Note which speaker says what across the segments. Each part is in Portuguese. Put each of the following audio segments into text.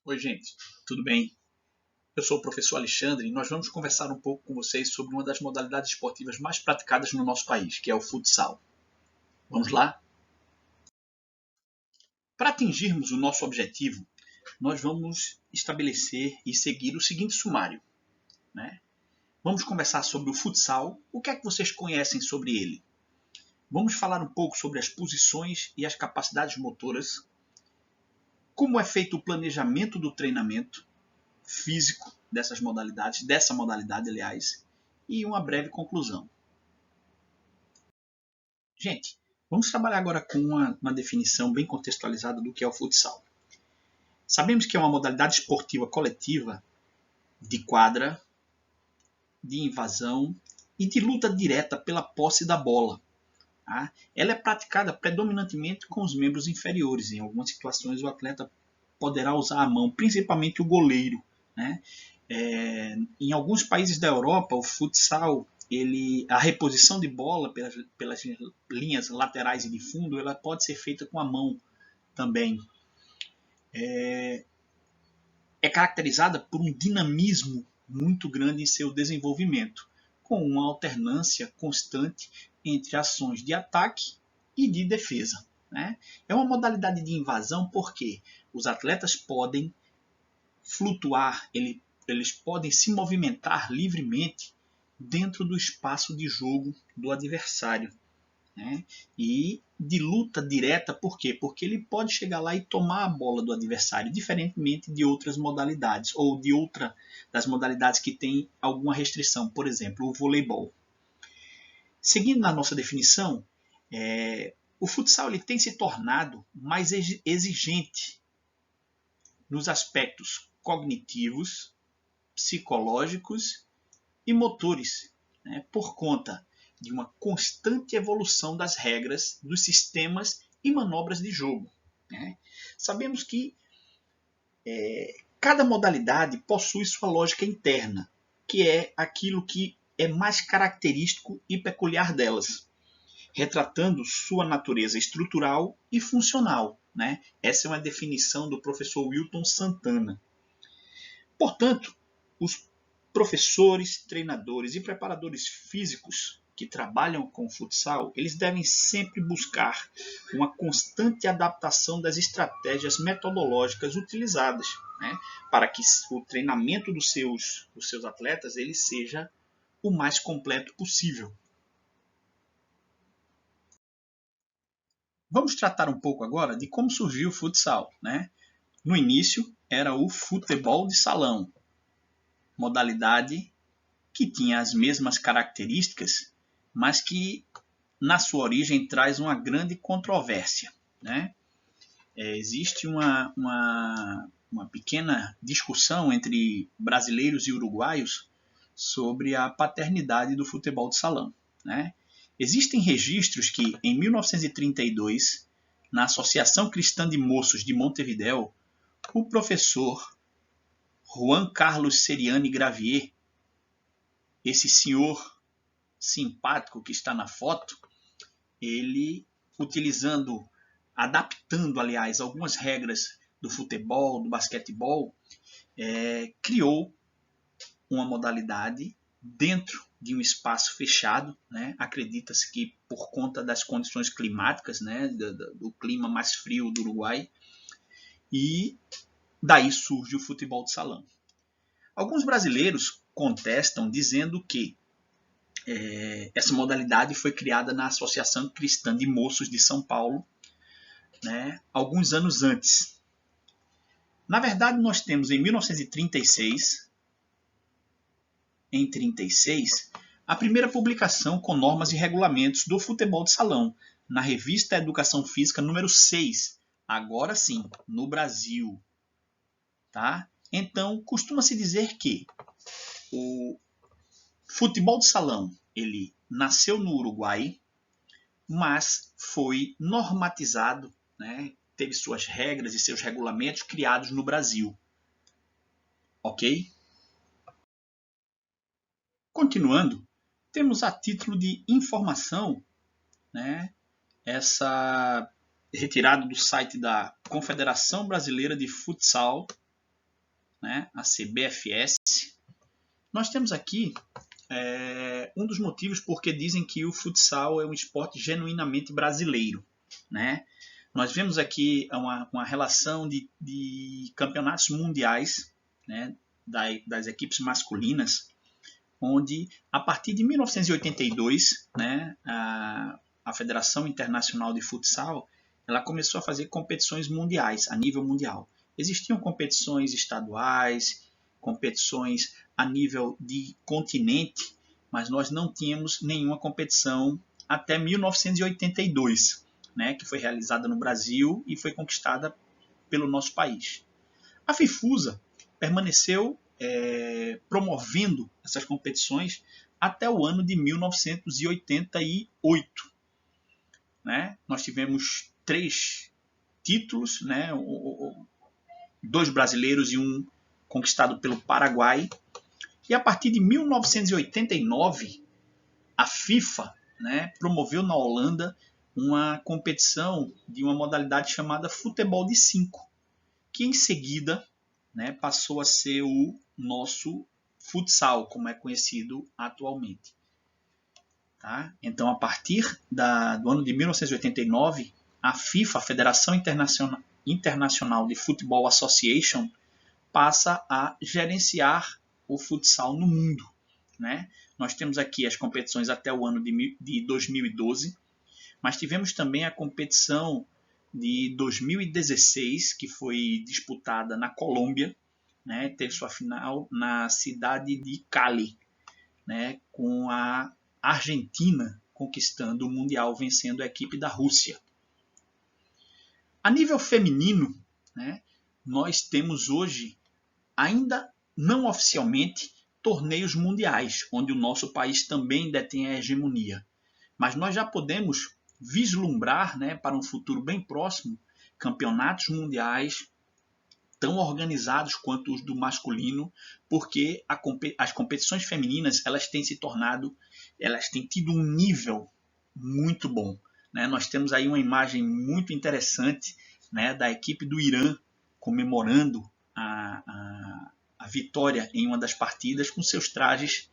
Speaker 1: Oi, gente, tudo bem? Eu sou o professor Alexandre e nós vamos conversar um pouco com vocês sobre uma das modalidades esportivas mais praticadas no nosso país, que é o futsal. Vamos lá? Para atingirmos o nosso objetivo, nós vamos estabelecer e seguir o seguinte sumário, né? Vamos conversar sobre o futsal, o que é que vocês conhecem sobre ele? Vamos falar um pouco sobre as posições e as capacidades motoras, como é feito o planejamento do treinamento físico dessa modalidade, aliás, e uma breve conclusão. Gente, vamos trabalhar agora com uma definição bem contextualizada do que é o futsal. Sabemos que é uma modalidade esportiva coletiva de quadra, de invasão e de luta direta pela posse da bola. Tá? Ela é praticada predominantemente com os membros inferiores. Em algumas situações, o atleta poderá usar a mão, principalmente o goleiro. Né? Em alguns países da Europa, o futsal, a reposição de bola pelas linhas laterais e de fundo, ela pode ser feita com a mão também. É caracterizada por um dinamismo muito grande em seu desenvolvimento, com uma alternância constante entre ações de ataque e de defesa. Né? É uma modalidade de invasão porque os atletas podem flutuar, eles podem se movimentar livremente dentro do espaço de jogo do adversário. Né? E de luta direta, por quê? Porque ele pode chegar lá e tomar a bola do adversário, diferentemente de outras modalidades, ou de outra das modalidades que tem alguma restrição, por exemplo, o voleibol. Seguindo na nossa definição, o futsal ele tem se tornado mais exigente nos aspectos cognitivos, psicológicos e motores, né, por conta de uma constante evolução das regras, dos sistemas e manobras de jogo. Né? Sabemos que cada modalidade possui sua lógica interna, que é aquilo que é mais característico e peculiar delas, retratando sua natureza estrutural e funcional. Né? Essa é uma definição do professor Wilton Santana. Portanto, os professores, treinadores e preparadores físicos que trabalham com futsal, eles devem sempre buscar uma constante adaptação das estratégias metodológicas utilizadas, né, para que o treinamento dos seus atletas ele seja o mais completo possível. Vamos tratar um pouco agora de como surgiu o futsal. Né? No início, era o futebol de salão, modalidade que tinha as mesmas características, mas que na sua origem traz uma grande controvérsia. Né? Existe uma pequena discussão entre brasileiros e uruguaios sobre a paternidade do futebol de salão. Né? Existem registros que, em 1932, na Associação Cristã de Moços de Montevidéu, o professor Juan Carlos Seriani Gravier, esse senhor simpático que está na foto, ele adaptando, aliás, algumas regras do futebol, do basquetebol, criou uma modalidade dentro de um espaço fechado. Né? Acredita-se que por conta das condições climáticas, né, do clima mais frio do Uruguai, e daí surge o futebol de salão. Alguns brasileiros contestam dizendo que essa modalidade foi criada na Associação Cristã de Moços de São Paulo, né, alguns anos antes. Na verdade, nós temos em 1936, a primeira publicação com normas e regulamentos do futebol de salão, na revista Educação Física número 6, agora sim, no Brasil. Tá? Então, costuma-se dizer que o futebol de salão ele nasceu no Uruguai, mas foi normatizado, né? Teve suas regras e seus regulamentos criados no Brasil. Ok? Continuando, temos a título de informação, né, essa retirada do site da Confederação Brasileira de Futsal, né, a CBFS, nós temos aqui um dos motivos porque dizem que o futsal é um esporte genuinamente brasileiro, né? Nós vemos aqui uma relação de campeonatos mundiais, né, das equipes masculinas, onde a partir de 1982, né, a Federação Internacional de Futsal ela começou a fazer competições mundiais, a nível mundial. Existiam competições estaduais, competições a nível de continente, mas nós não tínhamos nenhuma competição até 1982, né, que foi realizada no Brasil e foi conquistada pelo nosso país. A FIFUSA permaneceu promovendo essas competições até o ano de 1988. Né? Nós tivemos 3 títulos, né? 2 brasileiros e um conquistado pelo Paraguai. E a partir de 1989, a FIFA, né, promoveu na Holanda uma competição de uma modalidade chamada futebol de 5, que em seguida, né, passou a ser o nosso futsal, como é conhecido atualmente. Tá? Então, a partir do ano de 1989, a FIFA, a Federação Internacional de Football Association, passa a gerenciar o futsal no mundo. Né? Nós temos aqui as competições até o ano de 2012, mas tivemos também a competição de 2016, que foi disputada na Colômbia, né? Teve sua final na cidade de Cali, né? Com a Argentina conquistando o Mundial, vencendo a equipe da Rússia. A nível feminino, né, nós temos hoje, ainda não oficialmente, torneios mundiais, onde o nosso país também detém a hegemonia. Mas nós já podemos vislumbrar, né, para um futuro bem próximo, campeonatos mundiais tão organizados quanto os do masculino, porque as competições femininas elas têm tido um nível muito bom. Né? Nós temos aí uma imagem muito interessante, né, da equipe do Irã comemorando a vitória em uma das partidas com seus trajes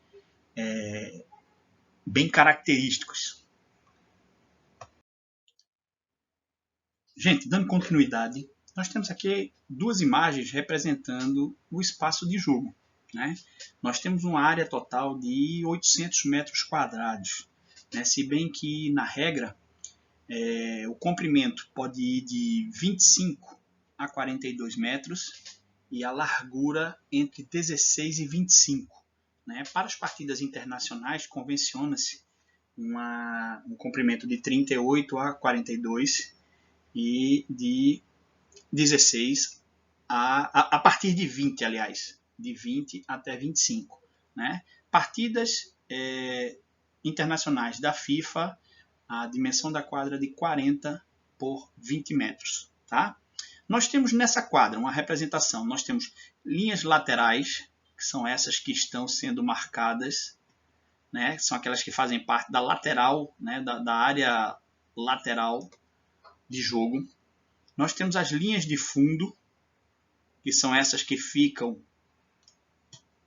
Speaker 1: bem característicos. Gente, dando continuidade, nós temos aqui 2 imagens representando o espaço de jogo. Né? Nós temos uma área total de 800 metros quadrados, né? Se bem que, na regra, o comprimento pode ir de 25 a 42 metros e a largura entre 16 e 25. Né? Para as partidas internacionais, convenciona-se um comprimento de 38 a 42 e de 16 a partir de 20, aliás, de 20 até 25. Né? Partidas internacionais da FIFA, a dimensão da quadra de 40 por 20 metros. Tá? Nós temos nessa quadra uma representação, nós temos linhas laterais, que são essas que estão sendo marcadas, né? São aquelas que fazem parte da lateral, né? da área lateral de jogo. Nós temos as linhas de fundo, que são essas que ficam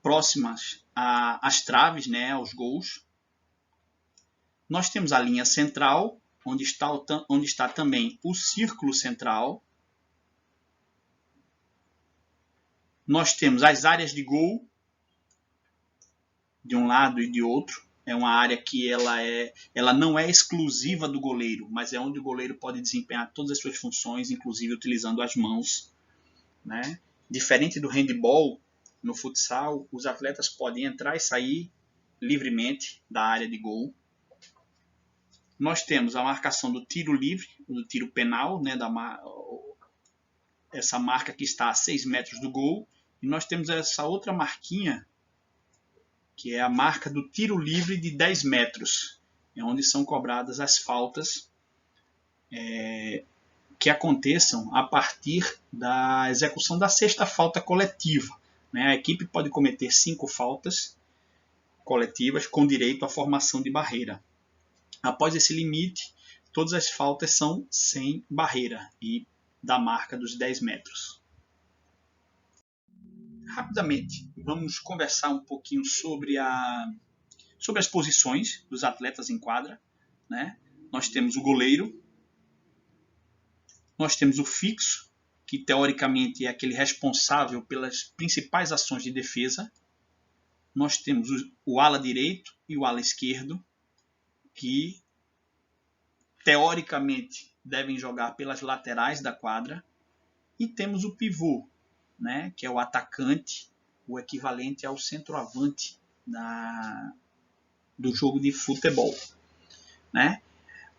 Speaker 1: próximas às traves, né, aos gols. Nós temos a linha central, onde está também o círculo central. Nós temos as áreas de gol, de um lado e de outro. É uma área que ela não é exclusiva do goleiro, mas é onde o goleiro pode desempenhar todas as suas funções, inclusive utilizando as mãos. Né? Diferente do handball, no futsal, os atletas podem entrar e sair livremente da área de gol. Nós temos a marcação do tiro livre, do tiro penal, né? Essa marca que está a 6 metros do gol. E nós temos essa outra marquinha, que é a marca do tiro livre de 10 metros, é onde são cobradas as faltas que aconteçam a partir da execução da 6ª falta coletiva. Né? A equipe pode cometer 5 faltas coletivas com direito à formação de barreira. Após esse limite, todas as faltas são sem barreira e da marca dos 10 metros. rapidamente, vamos conversar um pouquinho sobre as posições dos atletas em quadra, né? Nós temos o goleiro, nós temos o fixo, que teoricamente é aquele responsável pelas principais ações de defesa. Nós temos o ala direito e o ala esquerdo, que teoricamente devem jogar pelas laterais da quadra. E temos o pivô, né, que é o atacante, o equivalente ao centroavante do jogo de futebol, né?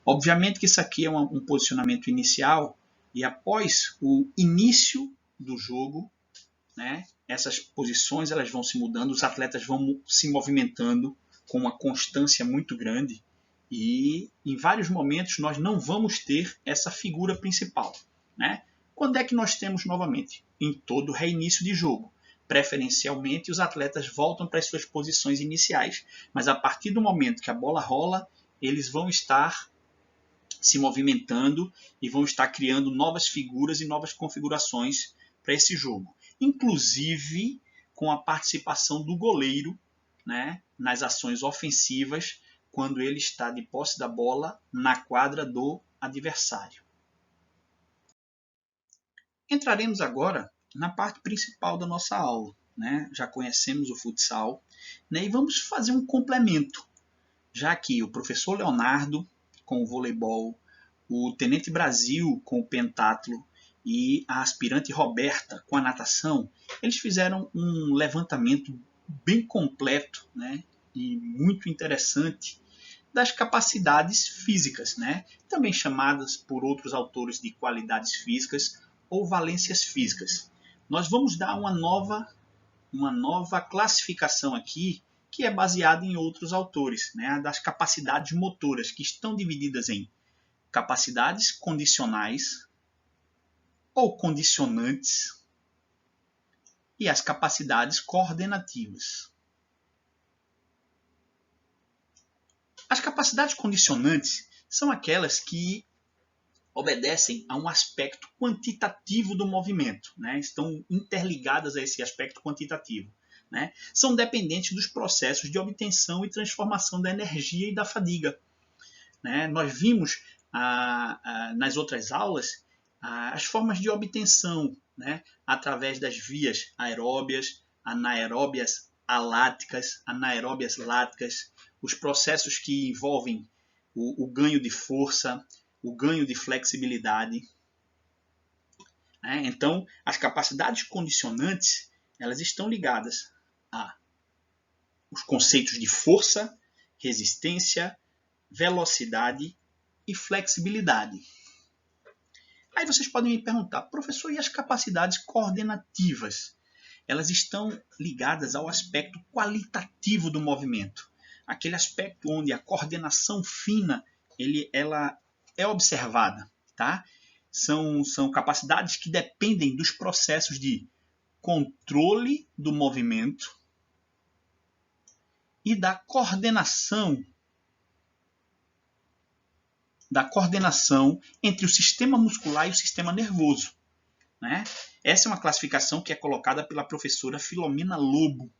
Speaker 1: Obviamente que isso aqui é um posicionamento inicial, e após o início do jogo, né, essas posições elas vão se mudando, os atletas vão se movimentando com uma constância muito grande, e em vários momentos nós não vamos ter essa figura principal, né? Quando é que nós temos novamente? Em todo reinício de jogo. Preferencialmente, os atletas voltam para as suas posições iniciais, mas a partir do momento que a bola rola, eles vão estar se movimentando e vão estar criando novas figuras e novas configurações para esse jogo. Inclusive com a participação do goleiro, né, nas ações ofensivas, quando ele está de posse da bola na quadra do adversário. Entraremos agora na parte principal da nossa aula, né? Já conhecemos o futsal, né? E vamos fazer um complemento, já que o professor Leonardo com o voleibol, o Tenente Brasil com o pentatlo e a aspirante Roberta com a natação, eles fizeram um levantamento bem completo, né? E muito interessante das capacidades físicas, né? Também chamadas por outros autores de qualidades físicas ou valências físicas. Nós vamos dar uma nova classificação aqui, que é baseada em outros autores, né, das capacidades motoras, que estão divididas em capacidades condicionais ou condicionantes e as capacidades coordenativas. As capacidades condicionantes são aquelas que obedecem a um aspecto quantitativo do movimento, né? Estão interligadas a esse aspecto quantitativo, né? São dependentes dos processos de obtenção e transformação da energia e da fadiga, né? Nós vimos nas outras aulas as formas de obtenção, né? Através das vias aeróbias, anaeróbias aláticas, anaeróbias láticas, os processos que envolvem o ganho de força, o ganho de flexibilidade. Então, as capacidades condicionantes elas estão ligadas aos conceitos de força, resistência, velocidade e flexibilidade. Aí vocês podem me perguntar, professor, e as capacidades coordenativas? Elas estão ligadas ao aspecto qualitativo do movimento, aquele aspecto onde a coordenação fina ela é observada, tá? São capacidades que dependem dos processos de controle do movimento e da coordenação entre o sistema muscular e o sistema nervoso, né? Essa é uma classificação que é colocada pela professora Filomena Lobo,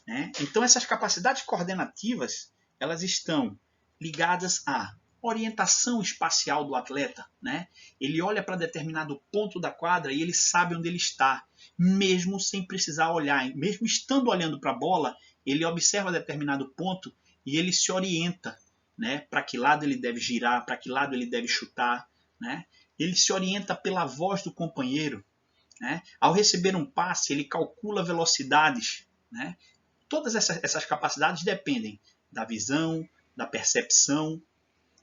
Speaker 1: né? Então, essas capacidades coordenativas elas estão ligadas à orientação espacial do atleta, né? Ele olha para determinado ponto da quadra e ele sabe onde ele está, mesmo sem precisar olhar, mesmo estando olhando para a bola, ele observa determinado ponto e ele se orienta, né? Para que lado ele deve girar, para que lado ele deve chutar, né? Ele se orienta pela voz do companheiro, né? Ao receber um passe, ele calcula velocidades, né? Todas essas capacidades dependem da visão, da percepção,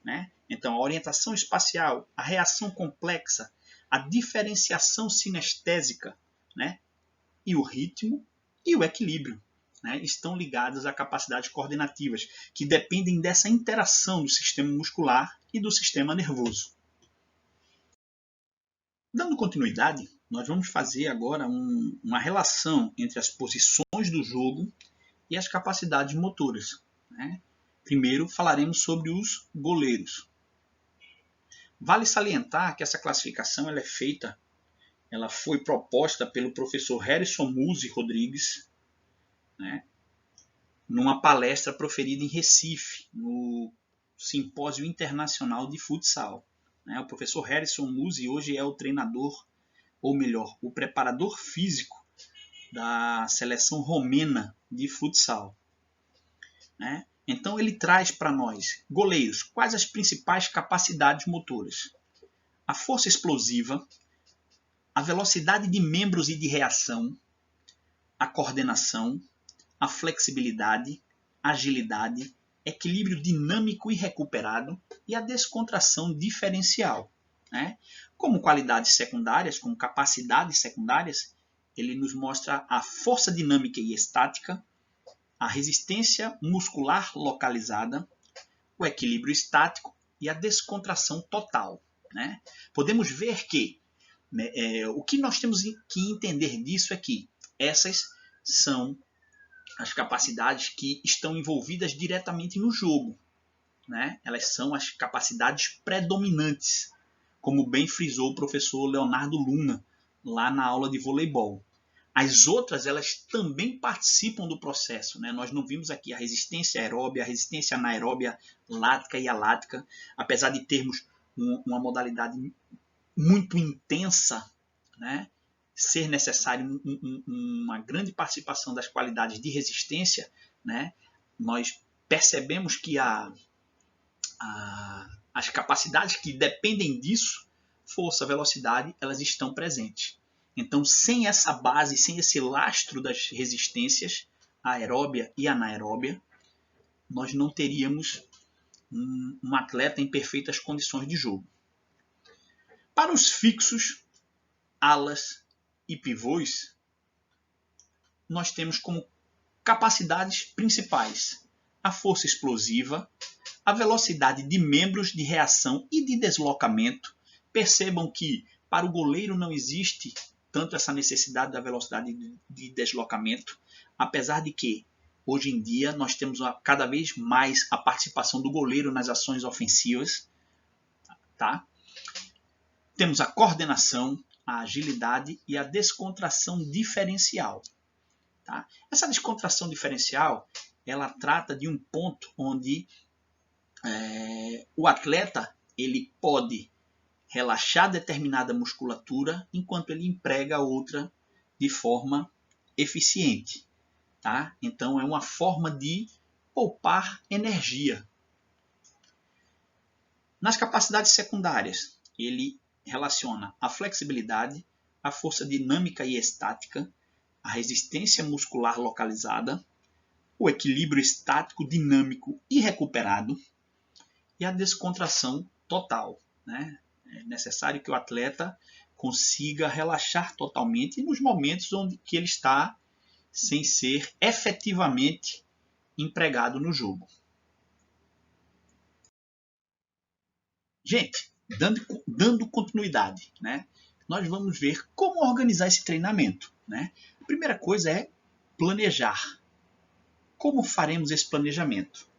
Speaker 1: né? Então, a orientação espacial, a reação complexa, a diferenciação sinestésica, né? E o ritmo e o equilíbrio, né? Estão ligados a capacidades coordenativas, que dependem dessa interação do sistema muscular e do sistema nervoso. Dando continuidade, nós vamos fazer agora uma relação entre as posições do jogo e as capacidades motoras, né? Primeiro falaremos sobre os goleiros. Vale salientar que essa classificação ela é feita ela foi proposta pelo professor Harrison Muzi Rodrigues, né, numa palestra proferida em Recife, no Simpósio Internacional de Futsal. O professor Harrison Muzi hoje é o treinador, ou melhor, o preparador físico da seleção romena de futsal. Então ele traz para nós, goleiros, quais as principais capacidades motoras. A força explosiva, a velocidade de membros e de reação, a coordenação, a flexibilidade, agilidade, equilíbrio dinâmico e recuperado e a descontração diferencial. Como qualidades secundárias, como capacidades secundárias, ele nos mostra a força dinâmica e estática, a resistência muscular localizada, o equilíbrio estático e a descontração total. Podemos ver que o que nós temos que entender disso é que essas são as capacidades que estão envolvidas diretamente no jogo. Elas são as capacidades predominantes, como bem frisou o professor Leonardo Luna, lá na aula de voleibol. As outras, elas também participam do processo. Nós não vimos aqui a resistência aeróbia, a resistência anaeróbia, lática e alática, apesar de termos uma modalidade muito intensa, ser necessário uma grande participação das qualidades de resistência, nós percebemos que as capacidades que dependem disso, força, velocidade, elas estão presentes. Então, sem essa base, sem esse lastro das resistências aeróbia e anaeróbia, nós não teríamos um atleta em perfeitas condições de jogo. Para os fixos, alas e pivôs, nós temos como capacidades principais a força explosiva, a velocidade de membros de reação e de deslocamento. Percebam que para o goleiro não existe tanto essa necessidade da velocidade de deslocamento, apesar de que hoje em dia nós temos cada vez mais a participação do goleiro nas ações ofensivas. Temos a coordenação, a agilidade e a descontração diferencial. Essa descontração diferencial, ela trata de um ponto onde o atleta ele pode relaxar determinada musculatura enquanto ele emprega outra de forma eficiente. Então é uma forma de poupar energia. Nas capacidades secundárias, ele relaciona a flexibilidade, a força dinâmica e estática, a resistência muscular localizada, o equilíbrio estático, dinâmico e recuperado e a descontração total. É necessário que o atleta consiga relaxar totalmente nos momentos onde que ele está sem ser efetivamente empregado no jogo. Gente, dando continuidade, nós vamos ver como organizar esse treinamento. A primeira coisa é planejar. Como faremos esse planejamento?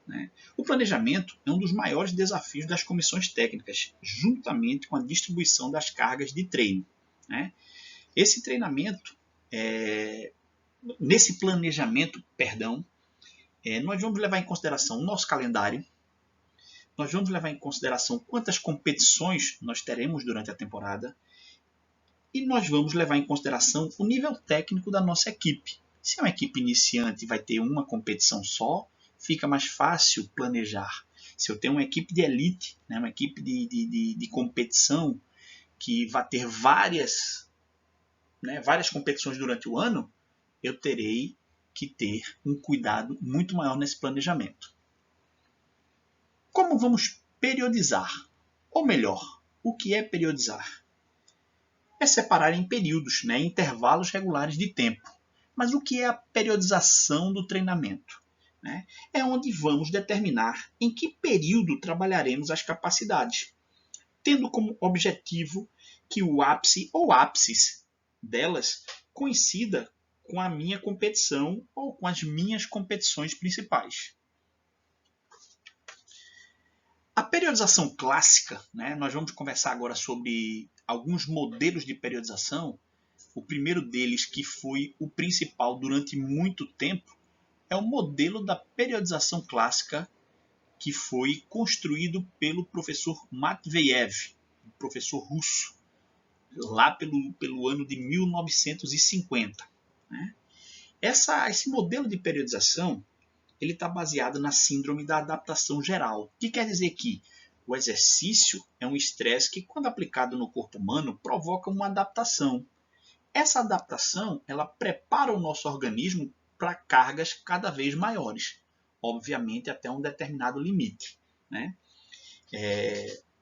Speaker 1: O planejamento é um dos maiores desafios das comissões técnicas, juntamente com a distribuição das cargas de treino. Esse treinamento, nesse planejamento, nós vamos levar em consideração o nosso calendário, nós vamos levar em consideração quantas competições nós teremos durante a temporada e nós vamos levar em consideração o nível técnico da nossa equipe. Se é uma equipe iniciante e vai ter uma competição só, fica mais fácil planejar. Se eu tenho uma equipe de elite, uma equipe de competição que vai ter várias competições durante o ano, eu terei que ter um cuidado muito maior nesse planejamento. Como vamos periodizar? Ou melhor, o que é periodizar? É separar em períodos, intervalos regulares de tempo. Mas o que é a periodização do treinamento? É onde vamos determinar em que período trabalharemos as capacidades, tendo como objetivo que o ápice ou ápices delas coincida com a minha competição ou com as minhas competições principais. A periodização clássica, nós vamos conversar agora sobre alguns modelos de periodização, O primeiro deles, que foi o principal durante muito tempo, é o modelo da periodização clássica, que foi construído pelo professor Matveyev, um professor russo, lá pelo ano de 1950. Né? Esse modelo de periodização ele está baseado na síndrome da adaptação geral, que quer dizer que o exercício é um estresse que, quando aplicado no corpo humano, provoca uma adaptação. Essa adaptação ela prepara o nosso organismo para cargas cada vez maiores, obviamente até um determinado limite. Né?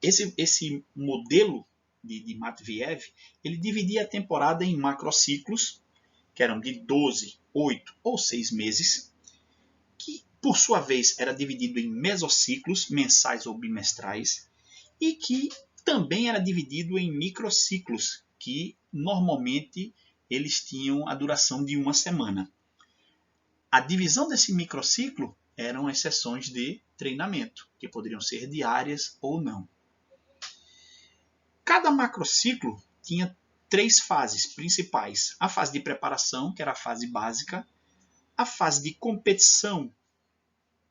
Speaker 1: Esse modelo de Matveyev, ele dividia a temporada em macrociclos, que eram de 12, 8 ou 6 meses, que por sua vez era dividido em mesociclos, mensais ou bimestrais, e que também era dividido em microciclos, que normalmente eles tinham a duração de uma semana. A divisão desse microciclo eram as sessões de treinamento, que poderiam ser diárias ou não. Cada macrociclo tinha 3 fases principais. A fase de preparação, que era a fase básica, a fase de competição,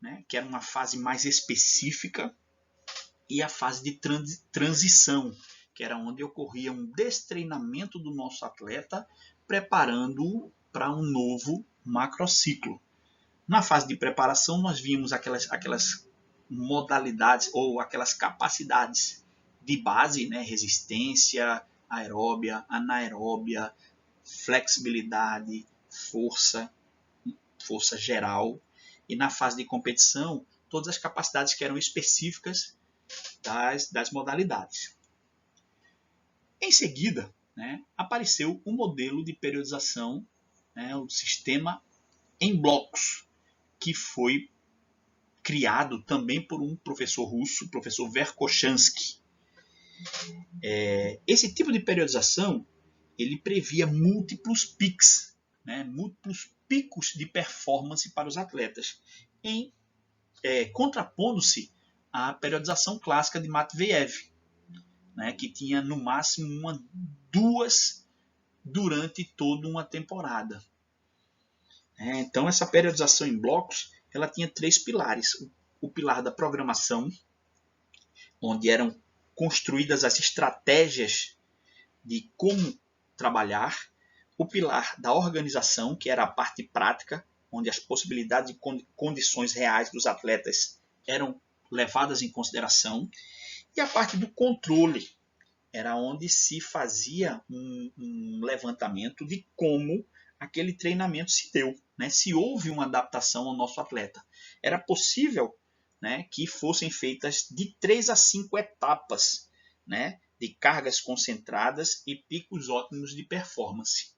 Speaker 1: né, que era uma fase mais específica, e a fase de transição, que era onde ocorria um destreinamento do nosso atleta, preparando-o para um novo macrociclo. Na fase de preparação, nós vimos aquelas modalidades ou aquelas capacidades de base, né? Resistência, aeróbia, anaeróbia, flexibilidade, força geral. E na fase de competição, todas as capacidades que eram específicas das modalidades. Em seguida, né, apareceu um modelo de periodização, né, o sistema em blocos, que foi criado também por um professor russo, o professor Verkhoshansky. Esse tipo de periodização ele previa múltiplos picos, né, múltiplos picos de performance para os atletas, contrapondo-se à periodização clássica de Matveyev, né, que tinha no máximo 2 durante toda uma temporada. Então, essa periodização em blocos ela tinha 3 pilares. O pilar da programação, onde eram construídas as estratégias de como trabalhar. O pilar da organização, que era a parte prática, onde as possibilidades e condições reais dos atletas eram levadas em consideração. E a parte do controle, era onde se fazia um levantamento de como aquele treinamento se deu, né? Se houve uma adaptação ao nosso atleta. Era possível, né, que fossem feitas de 3 a 5 etapas, né, de cargas concentradas e picos ótimos de performance.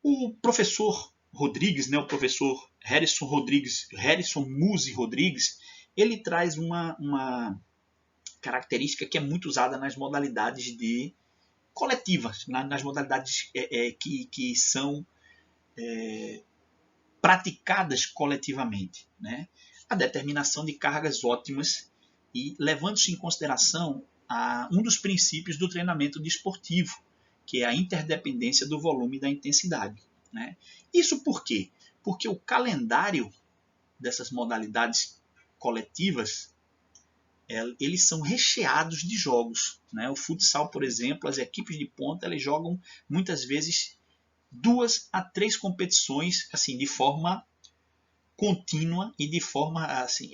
Speaker 1: O professor Rodrigues, né, o professor Harrison Muse Rodrigues, ele traz uma característica que é muito usada nas modalidades coletivas, nas modalidades que são praticadas coletivamente, né? A determinação de cargas ótimas e levando-se em consideração um dos princípios do treinamento desportivo, que é a interdependência do volume e da intensidade. Né? Isso por quê? Porque o calendário dessas modalidades coletivas eles são recheados de jogos. Né? O futsal, por exemplo, as equipes de ponta elas jogam muitas vezes 2 a 3 competições assim, de forma contínua e de forma assim,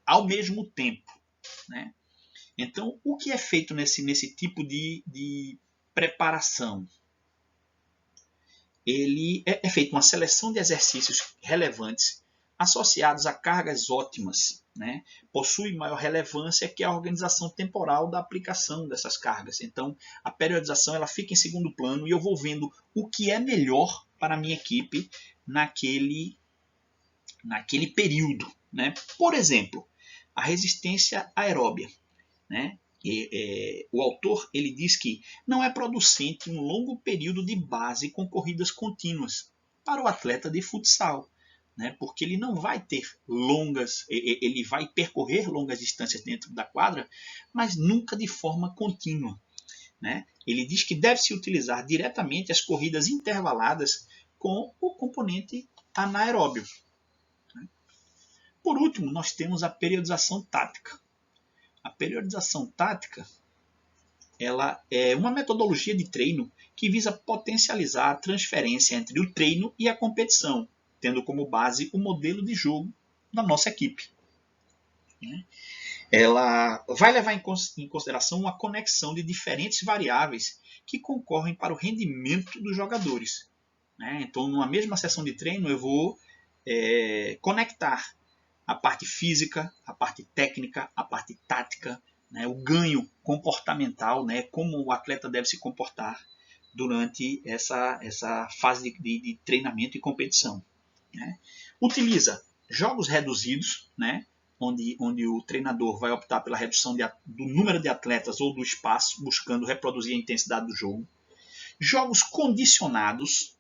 Speaker 1: ao mesmo tempo. Né? Então, o que é feito nesse tipo de preparação? Ele é feita uma seleção de exercícios relevantes associados a cargas ótimas, né? Possui maior relevância que a organização temporal da aplicação dessas cargas. Então, a periodização ela fica em segundo plano e eu vou vendo o que é melhor para a minha equipe naquele período. Né? Por exemplo, a resistência aeróbia. Né? O autor ele diz que não é producente um longo período de base com corridas contínuas para o atleta de futsal, né? Porque ele não vai ter ele vai percorrer longas distâncias dentro da quadra, mas nunca de forma contínua, né? Ele diz que deve-se utilizar diretamente as corridas intervaladas com o componente anaeróbio. Por último, nós temos a periodização tática. A periodização tática, ela é uma metodologia de treino que visa potencializar a transferência entre o treino e a competição, tendo como base o modelo de jogo da nossa equipe. Ela vai levar em consideração uma conexão de diferentes variáveis que concorrem para o rendimento dos jogadores. Então, numa mesma sessão de treino, eu vou conectar a parte física, a parte técnica, a parte tática, né, o ganho comportamental, né, como o atleta deve se comportar durante essa fase de treinamento e competição. Né. Utiliza jogos reduzidos, né, onde o treinador vai optar pela redução do número de atletas ou do espaço, buscando reproduzir a intensidade do jogo. Jogos condicionados,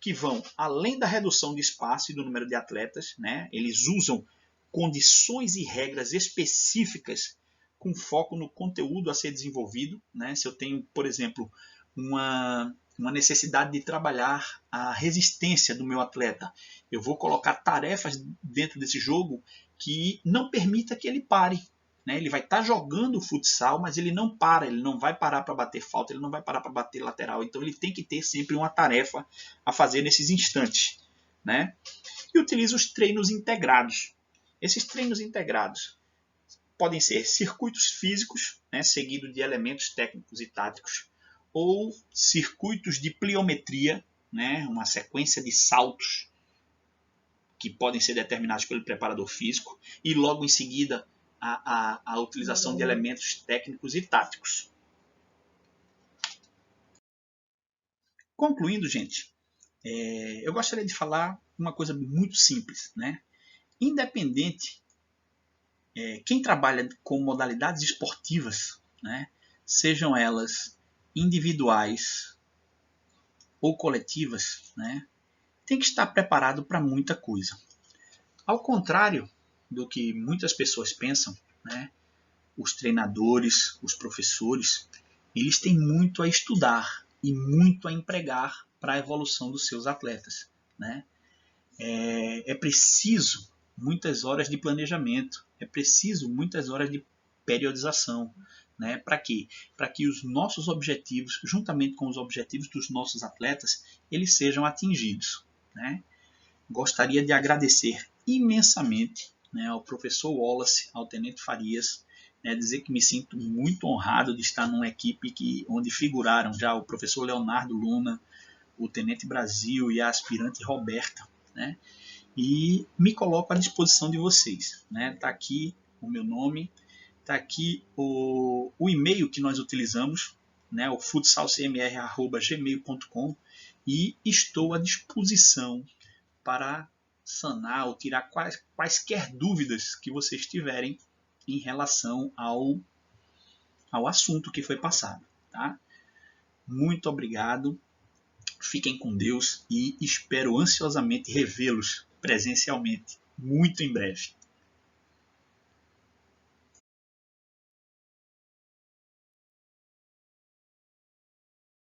Speaker 1: que vão além da redução de espaço e do número de atletas, né, eles usam condições e regras específicas com foco no conteúdo a ser desenvolvido. Né? Se eu tenho, por exemplo, uma necessidade de trabalhar a resistência do meu atleta, eu vou colocar tarefas dentro desse jogo que não permita que ele pare. Né? Ele vai estar jogando futsal, mas ele não para, ele não vai parar para bater falta, ele não vai parar para bater lateral. Então ele tem que ter sempre uma tarefa a fazer nesses instantes. Né? E utiliza os treinos integrados. Esses treinos integrados podem ser circuitos físicos, né, seguido de elementos técnicos e táticos, ou circuitos de pliometria, né, uma sequência de saltos que podem ser determinados pelo preparador físico, e logo em seguida a utilização de elementos técnicos e táticos. Concluindo, gente, eu gostaria de falar uma coisa muito simples, né? Independente, quem trabalha com modalidades esportivas, né, sejam elas individuais ou coletivas, né, tem que estar preparado para muita coisa. Ao contrário do que muitas pessoas pensam, né, os treinadores, os professores, eles têm muito a estudar e muito a empregar para a evolução dos seus atletas. Né? É preciso muitas horas de planejamento, é preciso muitas horas de periodização. Né? Para quê? Para que os nossos objetivos, juntamente com os objetivos dos nossos atletas, eles sejam atingidos. Né? Gostaria de agradecer imensamente, né, ao professor Wallace, ao Tenente Farias, né, dizer que me sinto muito honrado de estar numa equipe onde figuraram já o professor Leonardo Luna, o Tenente Brasil e a aspirante Roberta. Né? E me coloco à disposição de vocês. Né? Tá aqui o meu nome, está aqui o e-mail que nós utilizamos, né? O futsalcmr@gmail.com, e estou à disposição para sanar ou tirar quaisquer dúvidas que vocês tiverem em relação ao assunto que foi passado. Tá? Muito obrigado, fiquem com Deus e espero ansiosamente revê-los presencialmente muito em breve.